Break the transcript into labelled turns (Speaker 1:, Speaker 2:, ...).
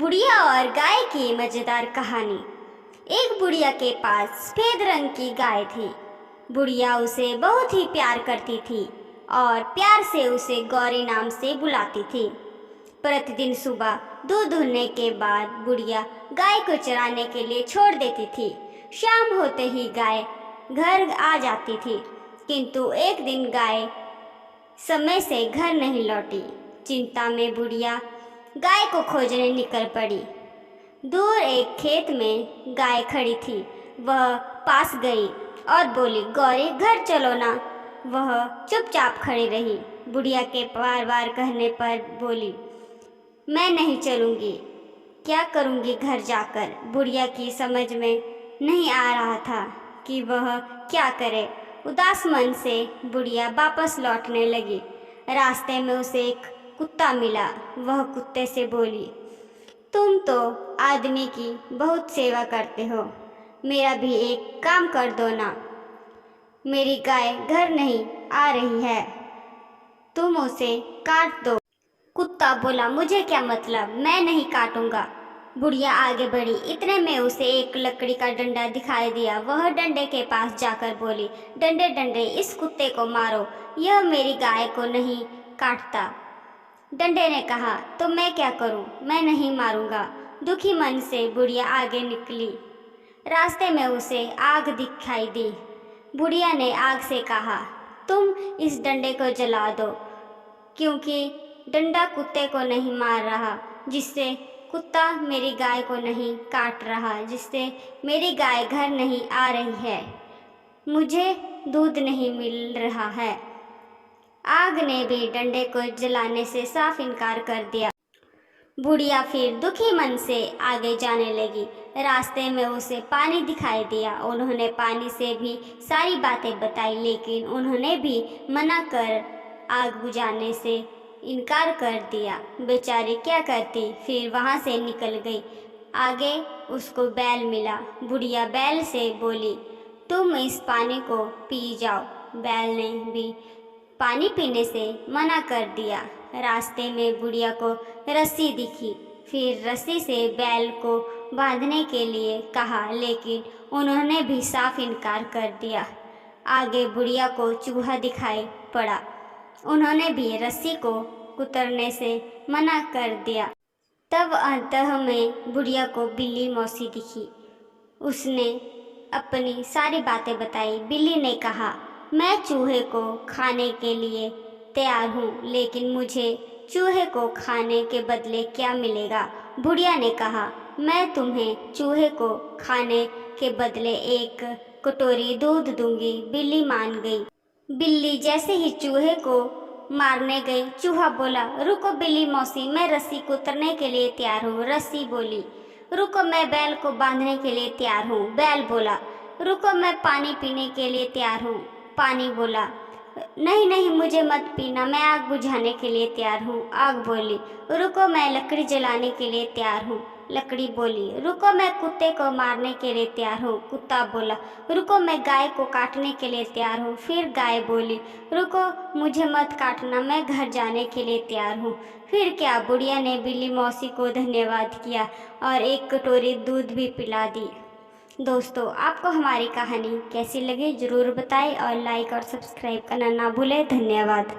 Speaker 1: बुढ़िया और गाय की मज़ेदार कहानी। एक बुढ़िया के पास सफ़ेद रंग की गाय थी। बुढ़िया उसे बहुत ही प्यार करती थी और प्यार से उसे गौरी नाम से बुलाती थी। प्रतिदिन सुबह दूध दुहने के बाद बुढ़िया गाय को चराने के लिए छोड़ देती थी। शाम होते ही गाय घर आ जाती थी, किंतु एक दिन गाय समय से घर नहीं लौटी। चिंता में बुढ़िया गाय को खोजने निकल पड़ी। दूर एक खेत में गाय खड़ी थी। वह पास गई और बोली, गौरी घर चलो ना। वह चुपचाप खड़ी रही। बुढ़िया के बार बार कहने पर बोली, मैं नहीं चलूँगी, क्या करूँगी घर जाकर। बुढ़िया की समझ में नहीं आ रहा था कि वह क्या करे। उदास मन से बुढ़िया वापस लौटने लगी। रास्ते में उसे एक कुत्ता मिला। वह कुत्ते से बोली, तुम तो आदमी की बहुत सेवा करते हो, मेरा भी एक काम कर दो ना। मेरी गाय घर नहीं आ रही है, तुम उसे काट दो। कुत्ता बोला, मुझे क्या मतलब, मैं नहीं काटूंगा। बुढ़िया आगे बढ़ी। इतने में उसे एक लकड़ी का डंडा दिखाई दिया। वह डंडे के पास जाकर बोली, डंडे डंडे इस कुत्ते को मारो, यह मेरी गाय को नहीं काटता। डंडे ने कहा, तो मैं क्या करूं, मैं नहीं मारूंगा। दुखी मन से बुढ़िया आगे निकली। रास्ते में उसे आग दिखाई दी। बुढ़िया ने आग से कहा, तुम इस डंडे को जला दो, क्योंकि डंडा कुत्ते को नहीं मार रहा, जिससे कुत्ता मेरी गाय को नहीं काट रहा, जिससे मेरी गाय घर नहीं आ रही है, मुझे दूध नहीं मिल रहा है। आग ने भी डंडे को जलाने से साफ इनकार कर दिया। बुढ़िया फिर दुखी मन से आगे जाने लगी। रास्ते में उसे पानी दिखाई दिया। उन्होंने पानी से भी सारी बातें बताई, लेकिन उन्होंने भी मना कर आग बुझाने से इनकार कर दिया। बेचारी क्या करती, फिर वहाँ से निकल गई। आगे उसको बैल मिला। बुढ़िया बैल से बोली, तुम इस पानी को पी जाओ। बैल ने भी पानी पीने से मना कर दिया। रास्ते में बुढ़िया को रस्सी दिखी। फिर रस्सी से बैल को बांधने के लिए कहा, लेकिन उन्होंने भी साफ इनकार कर दिया। आगे बुढ़िया को चूहा दिखाई पड़ा। उन्होंने भी रस्सी को कुतरने से मना कर दिया। तब अंतः में बुढ़िया को बिल्ली मौसी दिखी। उसने अपनी सारी बातें बताई। बिल्ली ने कहा, मैं चूहे को खाने के लिए तैयार हूँ, लेकिन मुझे चूहे को खाने के बदले क्या मिलेगा। बुढ़िया ने कहा, मैं तुम्हें चूहे को खाने के बदले एक कटोरी दूध दूंगी। बिल्ली मान गई। बिल्ली जैसे ही चूहे को मारने गई, चूहा बोला, रुको बिल्ली मौसी, मैं रस्सी कुतरने के लिए तैयार हूँ। रस्सी बोली, रुको मैं बैल को बांधने के लिए तैयार हूँ। बैल बोला, रुको मैं पानी पीने के लिए तैयार हूँ। पानी बोला, नहीं नहीं मुझे मत पीना, मैं आग बुझाने के लिए तैयार हूँ। आग बोली, रुको मैं लकड़ी जलाने के लिए तैयार हूँ। लकड़ी बोली, रुको मैं कुत्ते को मारने के लिए तैयार हूँ। कुत्ता बोला, रुको मैं गाय को काटने के लिए तैयार हूँ। फिर गाय बोली, रुको मुझे मत काटना, मैं घर जाने के लिए तैयार हूँ। फिर क्या, बुढ़िया ने बिल्ली मौसी को धन्यवाद किया और एक कटोरी दूध भी पिला दी। दोस्तों, आपको हमारी कहानी कैसी लगी ज़रूर बताएं और लाइक और सब्सक्राइब करना ना भूलें। धन्यवाद।